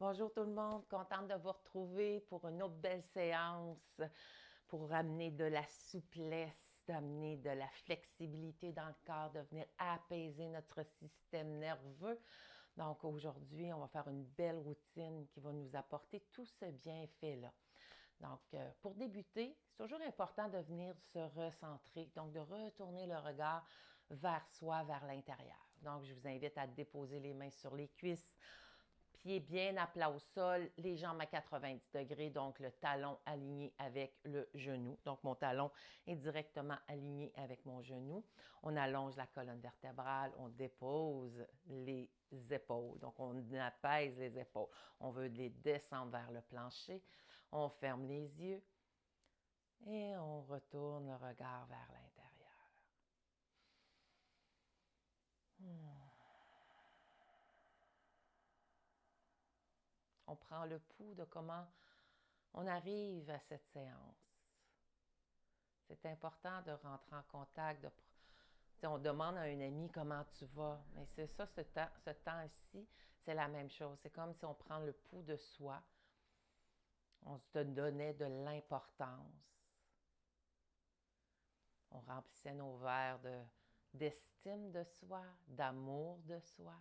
Bonjour tout le monde, contente de vous retrouver pour une autre belle séance pour amener de la souplesse, d'amener de la flexibilité dans le corps, de venir apaiser notre système nerveux. Donc aujourd'hui, on va faire une belle routine qui va nous apporter tout ce bienfait-là. Donc pour débuter, c'est toujours important de venir se recentrer, donc de retourner le regard vers soi, vers l'intérieur. Donc je vous invite à déposer les mains sur les cuisses, pieds bien à plat au sol, les jambes à 90 degrés, donc le talon aligné avec le genou. Donc mon talon est directement aligné avec mon genou. On allonge la colonne vertébrale, on dépose les épaules. Donc on apaise les épaules. On veut les descendre vers le plancher. On ferme les yeux et on retourne le regard vers l'intérieur. On prend le pouls de comment on arrive à cette séance. C'est important de rentrer en contact. On demande à un ami comment tu vas. Mais c'est ça, ce temps-ci, c'est la même chose. C'est comme si on prend le pouls de soi. On se donnait de l'importance. On remplissait nos verres d'estime de soi, d'amour de soi.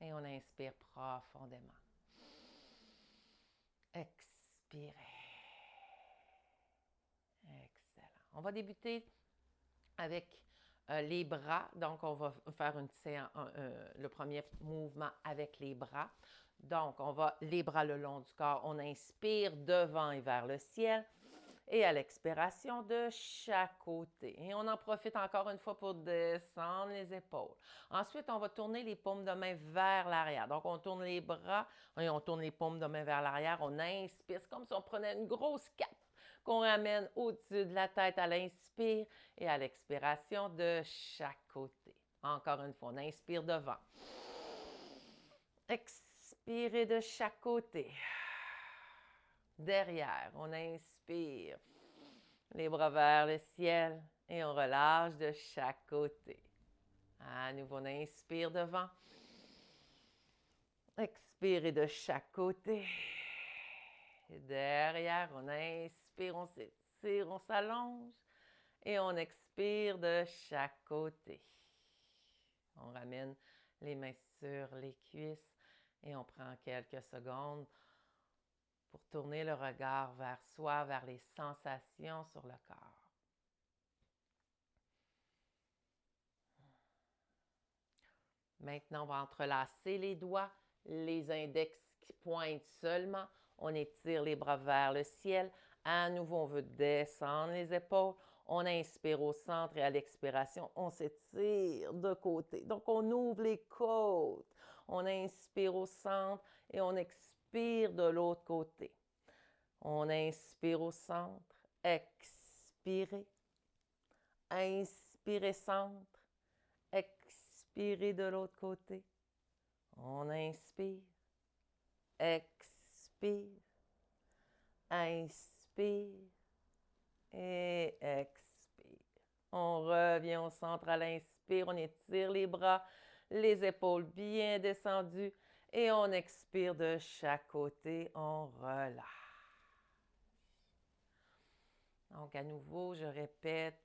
Et on inspire profondément. Expirez. Excellent. On va débuter avec les bras. Donc, on va faire le premier mouvement avec les bras. Donc, on va les bras le long du corps. On inspire devant et vers le ciel. Et à l'expiration, de chaque côté. Et on en profite encore une fois pour descendre les épaules. Ensuite, on va tourner les paumes de main vers l'arrière. Donc, on tourne les bras et on tourne les paumes de main vers l'arrière. On inspire. C'est comme si on prenait une grosse cape qu'on ramène au-dessus de la tête à l'inspire et à l'expiration de chaque côté. Encore une fois, on inspire devant. Expirez de chaque côté. Derrière, on inspire. Les bras vers le ciel et on relâche de chaque côté. À nouveau, on inspire devant. Expirez de chaque côté. Et derrière, on inspire, on s'étire, on s'allonge. Et on expire de chaque côté. On ramène les mains sur les cuisses et on prend quelques secondes pour tourner le regard vers soi, vers les sensations sur le corps. Maintenant, on va entrelacer les doigts, les index qui pointent seulement. On étire les bras vers le ciel. À nouveau, on veut descendre les épaules. On inspire au centre et à l'expiration, on s'étire de côté. Donc, on ouvre les côtes. On inspire au centre et on expire de l'autre côté. On inspire au centre, expirez. Inspirez centre, expirez de l'autre côté. On inspire, expire, inspire et expire. On revient au centre à l'inspire, on étire les bras, les épaules bien descendues et on expire de chaque côté, on relâche. Donc à nouveau, je répète,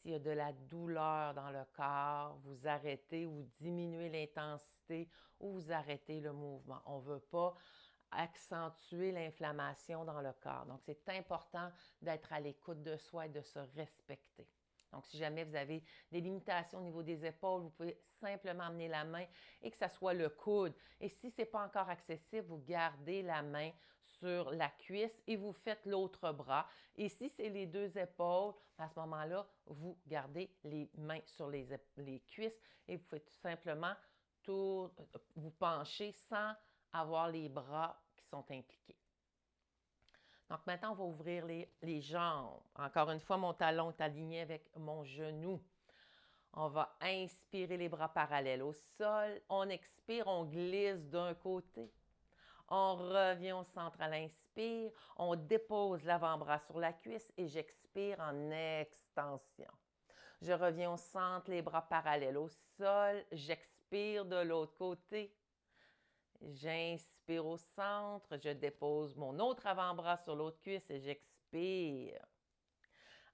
s'il y a de la douleur dans le corps, vous arrêtez ou diminuez l'intensité ou vous arrêtez le mouvement. On ne veut pas accentuer l'inflammation dans le corps. Donc, c'est important d'être à l'écoute de soi et de se respecter. Donc, si jamais vous avez des limitations au niveau des épaules, vous pouvez simplement amener la main et que ce soit le coude. Et si ce n'est pas encore accessible, vous gardez la main sur la cuisse et vous faites l'autre bras. Et si c'est les deux épaules, à ce moment-là, vous gardez les mains sur les cuisses et vous faites tout simplement vous pencher sans avoir les bras qui sont impliqués. Donc maintenant, on va ouvrir les jambes. Encore une fois, mon talon est aligné avec mon genou. On va inspirer les bras parallèles au sol. On expire, on glisse d'un côté. On revient au centre à l'inspire. On dépose l'avant-bras sur la cuisse et j'expire en extension. Je reviens au centre, les bras parallèles au sol. J'expire de l'autre côté. J'inspire au centre. Je dépose mon autre avant-bras sur l'autre cuisse et j'expire.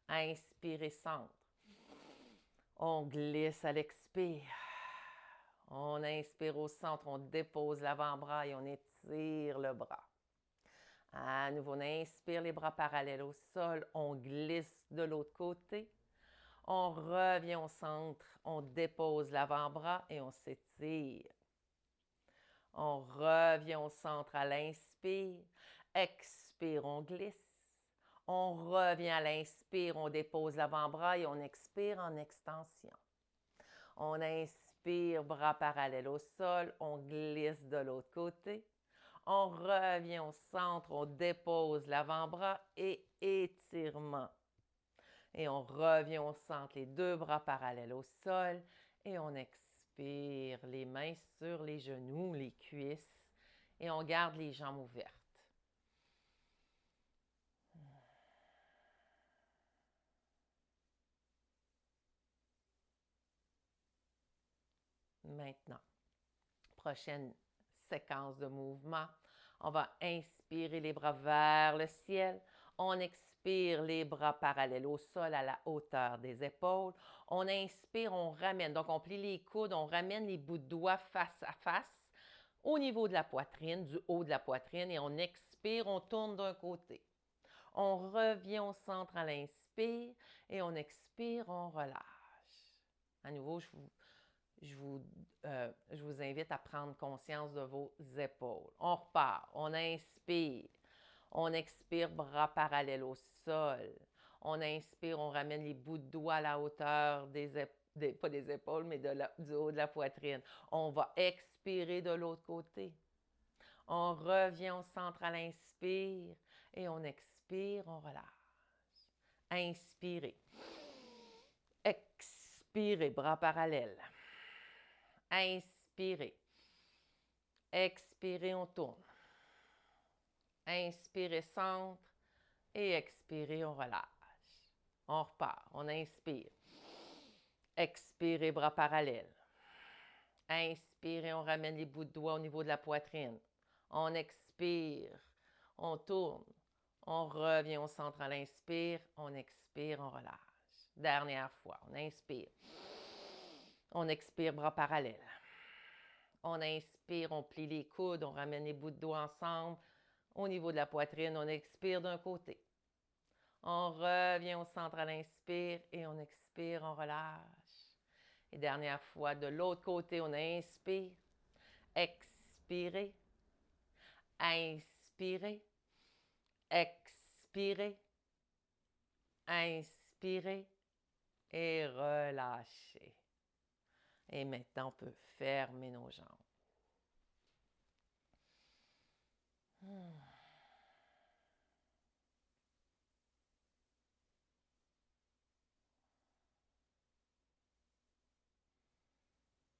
Inspirez centre. On glisse à l'expire. On inspire au centre, on dépose l'avant-bras et on étire le bras. À nouveau, on inspire les bras parallèles au sol, on glisse de l'autre côté. On revient au centre, on dépose l'avant-bras et on s'étire. On revient au centre à l'inspire. Expire, on glisse. On revient à l'inspire, on dépose l'avant-bras et on expire en extension. On inspire, bras parallèles au sol, on glisse de l'autre côté. On revient au centre, on dépose l'avant-bras et étirement. Et on revient au centre, les deux bras parallèles au sol et on expire, les mains sur les genoux, les cuisses et on garde les jambes ouvertes. Maintenant, prochaine séquence de mouvement. On va inspirer les bras vers le ciel. On expire les bras parallèles au sol à la hauteur des épaules. On inspire, on ramène. Donc, on plie les coudes, on ramène les bouts de doigts face à face au niveau de la poitrine, du haut de la poitrine. Et on expire, on tourne d'un côté. On revient au centre à l'inspire et on expire, on relâche. À nouveau, je vous invite à prendre conscience de vos épaules. On repart. On inspire. On expire, bras parallèles au sol. On inspire, on ramène les bouts de doigts à la hauteur pas des épaules, mais du haut de la poitrine. On va expirer de l'autre côté. On revient au centre à l'inspire et on expire, on relâche. Inspirez. Expirez, bras parallèles. Inspirez. Expirez, on tourne. Inspirez, centre. Et expirez, on relâche. On repart. On inspire. Expirez, bras parallèles. Inspirez, on ramène les bouts de doigts au niveau de la poitrine. On expire. On tourne. On revient au centre à l'inspire. On expire, on relâche. Dernière fois. On inspire. On expire, bras parallèles. On inspire, on plie les coudes, on ramène les bouts de doigts ensemble. Au niveau de la poitrine, on expire d'un côté. On revient au centre à l'inspire et on expire, on relâche. Et dernière fois, de l'autre côté, on inspire. Expirez. Inspirez. Expirez. Inspirez. Et relâchez. Et maintenant, on peut fermer nos jambes.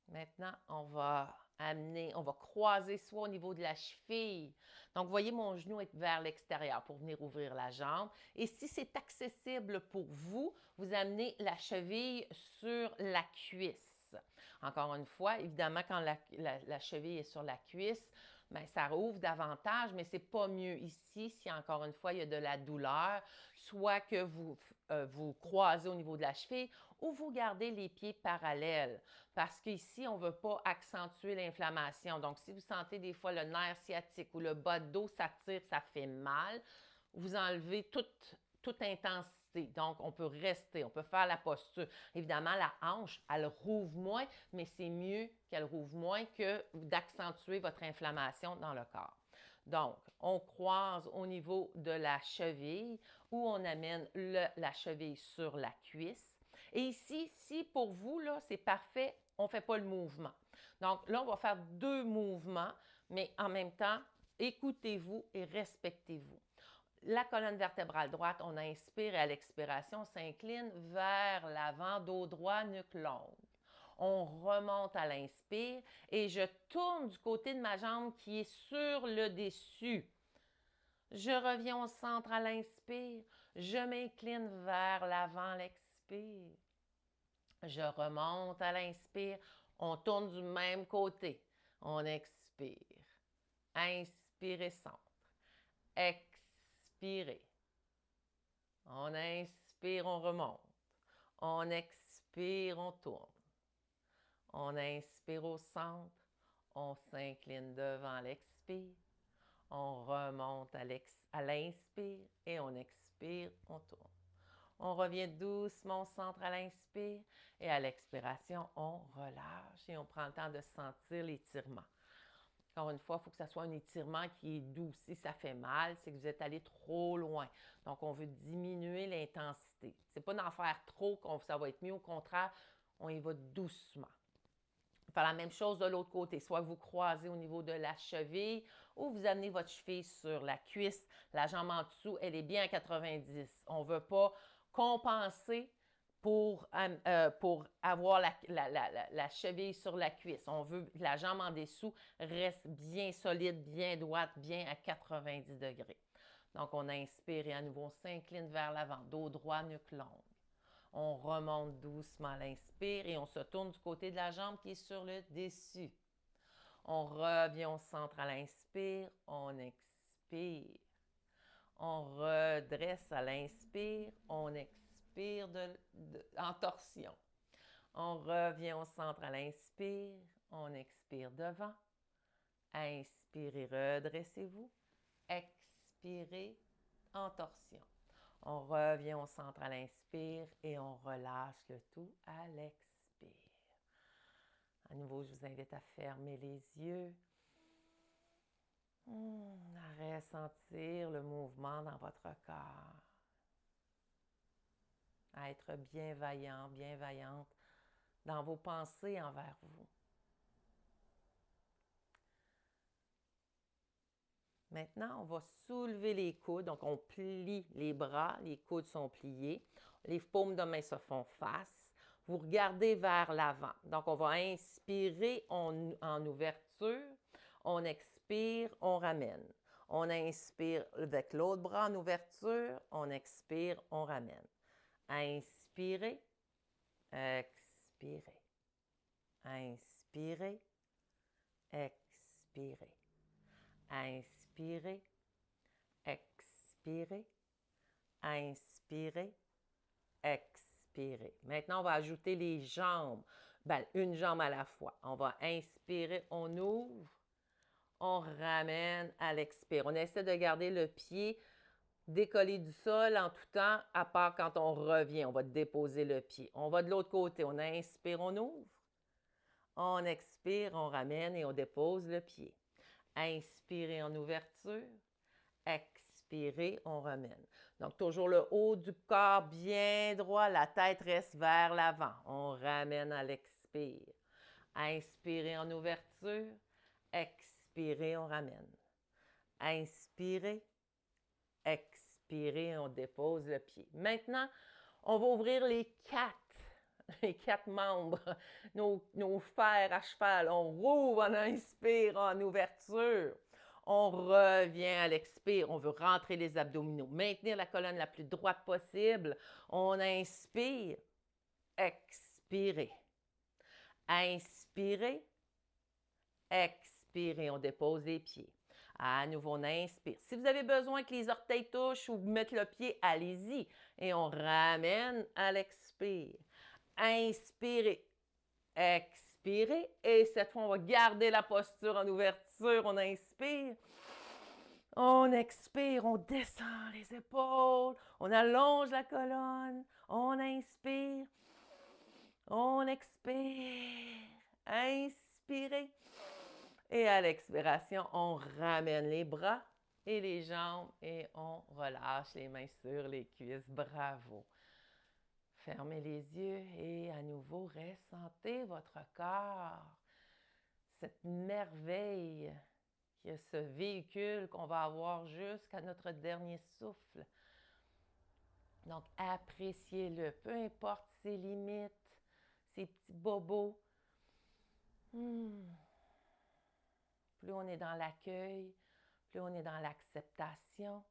Maintenant, on va croiser soit au niveau de la cheville. Donc, vous voyez mon genou est vers l'extérieur pour venir ouvrir la jambe. Et si c'est accessible pour vous, vous amenez la cheville sur la cuisse. Encore une fois, évidemment, quand la cheville est sur la cuisse, bien, ça rouvre davantage, mais ce n'est pas mieux ici si, encore une fois, il y a de la douleur, soit que vous croisez au niveau de la cheville ou vous gardez les pieds parallèles. Parce qu'ici, on ne veut pas accentuer l'inflammation. Donc, si vous sentez des fois le nerf sciatique ou le bas de dos, ça tire, ça fait mal, vous enlevez toute intensité. Donc, on peut rester, on peut faire la posture. Évidemment, la hanche, elle rouvre moins, mais c'est mieux qu'elle rouvre moins que d'accentuer votre inflammation dans le corps. Donc, on croise au niveau de la cheville ou on amène la cheville sur la cuisse. Et ici, si pour vous, là, c'est parfait, on ne fait pas le mouvement. Donc là, on va faire deux mouvements, mais en même temps, écoutez-vous et respectez-vous. La colonne vertébrale droite, on inspire et à l'expiration, on s'incline vers l'avant, dos droit, nuque longue. On remonte à l'inspire et je tourne du côté de ma jambe qui est sur le dessus. Je reviens au centre à l'inspire. Je m'incline vers l'avant, l'expire. Je remonte à l'inspire. On tourne du même côté. On expire. Inspirez, centre. Expirez. On inspire, on remonte. On expire, on tourne. On inspire au centre. On s'incline devant l'expire. On remonte à l'inspire et on expire, on tourne. On revient doucement au centre à l'inspire et à l'expiration, on relâche et on prend le temps de sentir l'étirement. Encore une fois, il faut que ce soit un étirement qui est doux. Si ça fait mal, c'est que vous êtes allé trop loin. Donc, on veut diminuer l'intensité. Ce n'est pas d'en faire trop que ça va être mieux. Au contraire, on y va doucement. Faire la même chose de l'autre côté. Soit vous croisez au niveau de la cheville ou vous amenez votre cheville sur la cuisse. La jambe en dessous, elle est bien à 90. On ne veut pas compenser pour avoir la cheville sur la cuisse. On veut que la jambe en dessous reste bien solide, bien droite, bien à 90 degrés. Donc, on inspire et à nouveau, on s'incline vers l'avant. Dos droit, nuque longue. On remonte doucement l'inspire et on se tourne du côté de la jambe qui est sur le dessus. On revient au centre à l'inspire, on expire. On redresse à l'inspire, on expire en torsion. On revient au centre à l'inspire, on expire devant. Inspirez, redressez-vous. Expirez en torsion. On revient au centre à l'inspire et on relâche le tout à l'expire. À nouveau, je vous invite à fermer les yeux. À ressentir le mouvement dans votre corps. À être bienveillant, bienveillante dans vos pensées envers vous. Maintenant, on va soulever les coudes. Donc, on plie les bras, les coudes sont pliés. Les paumes de main se font face. Vous regardez vers l'avant. Donc, on va inspirer en ouverture. On expire, on ramène. On inspire avec l'autre bras en ouverture. On expire, on ramène. Inspirez, expirez. Inspirez, expirez. Inspirez, expirez, inspirez, expirez. Maintenant, on va ajouter les jambes. Une jambe à la fois. On va inspirer, on ouvre, on ramène à l'expire. On essaie de garder le pied décollé du sol en tout temps, à part quand on revient. On va déposer le pied. On va de l'autre côté. On inspire, on ouvre. On expire, on ramène et on dépose le pied. Inspirez en ouverture. Expirez, on ramène. Donc, toujours le haut du corps bien droit, la tête reste vers l'avant. On ramène à l'expire. Inspirez en ouverture. Expirez, on ramène. Inspirez. Expirez, on dépose le pied. Maintenant, on va ouvrir les quatre membres, nos fers à cheval. On rouvre, on inspire en ouverture. On revient à l'expire. On veut rentrer les abdominaux. Maintenir la colonne la plus droite possible. On inspire. Expirez. Inspirez. Expirez. On dépose les pieds. À nouveau, on inspire. Si vous avez besoin que les orteils touchent ou mettre le pied, allez-y. Et on ramène à l'expire. Inspirez. Expirez. Et cette fois, on va garder la posture en ouverture. On inspire. On expire. On descend les épaules. On allonge la colonne. On inspire. On expire. Inspirez. Et à l'expiration, on ramène les bras et les jambes et on relâche les mains sur les cuisses. Bravo. Fermez les yeux et à nouveau, ressentez votre corps. Cette merveille qui est ce véhicule qu'on va avoir jusqu'à notre dernier souffle. Donc, appréciez-le, peu importe ses limites, ses petits bobos. Plus on est dans l'accueil, plus on est dans l'acceptation,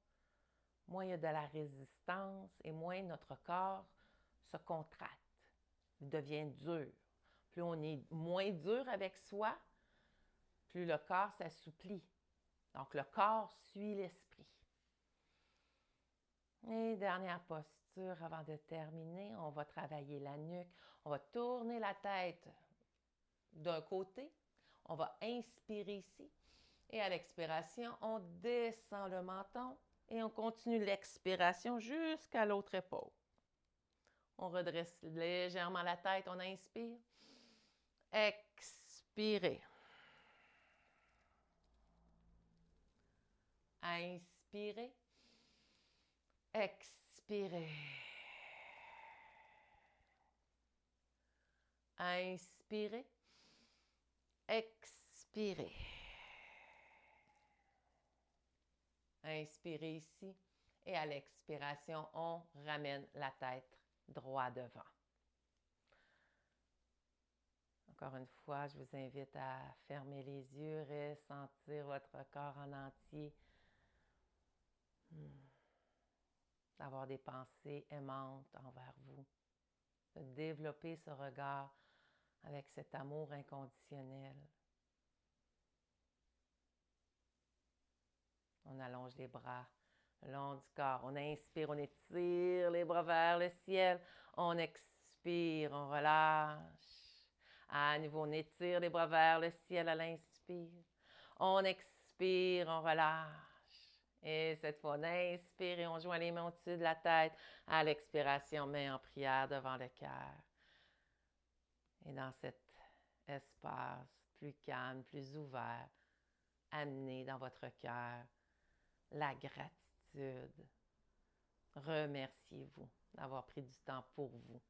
moins il y a de la résistance et moins notre corps se contracte. devient dur. Plus on est moins dur avec soi, plus le corps s'assouplit. Donc, le corps suit l'esprit. Et dernière posture avant de terminer, on va travailler la nuque. On va tourner la tête d'un côté. On va inspirer ici. Et à l'expiration, on descend le menton et on continue l'expiration jusqu'à l'autre épaule. On redresse légèrement la tête, on inspire. Expirez. Inspirez. Expirez. Inspirez. Expirez. Inspirez ici. Et à l'expiration, on ramène la tête droit devant. Encore une fois, je vous invite à fermer les yeux, ressentir votre corps en entier. D'avoir des pensées aimantes envers vous. De développer ce regard avec cet amour inconditionnel. On allonge les bras le long du corps. On inspire, on étire les bras vers le ciel. On expire, on relâche. À nouveau, on étire les bras vers le ciel à l'inspire. On expire, on relâche. Et cette fois, on inspire et on joint les mains au-dessus de la tête. À l'expiration, main en prière devant le cœur. Et dans cet espace plus calme, plus ouvert, amenez dans votre cœur la gratitude. Remerciez-vous d'avoir pris du temps pour vous,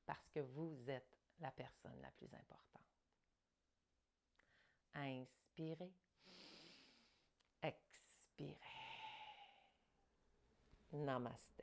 parce que vous êtes la personne la plus importante. Inspirez. Expirez. Namaste.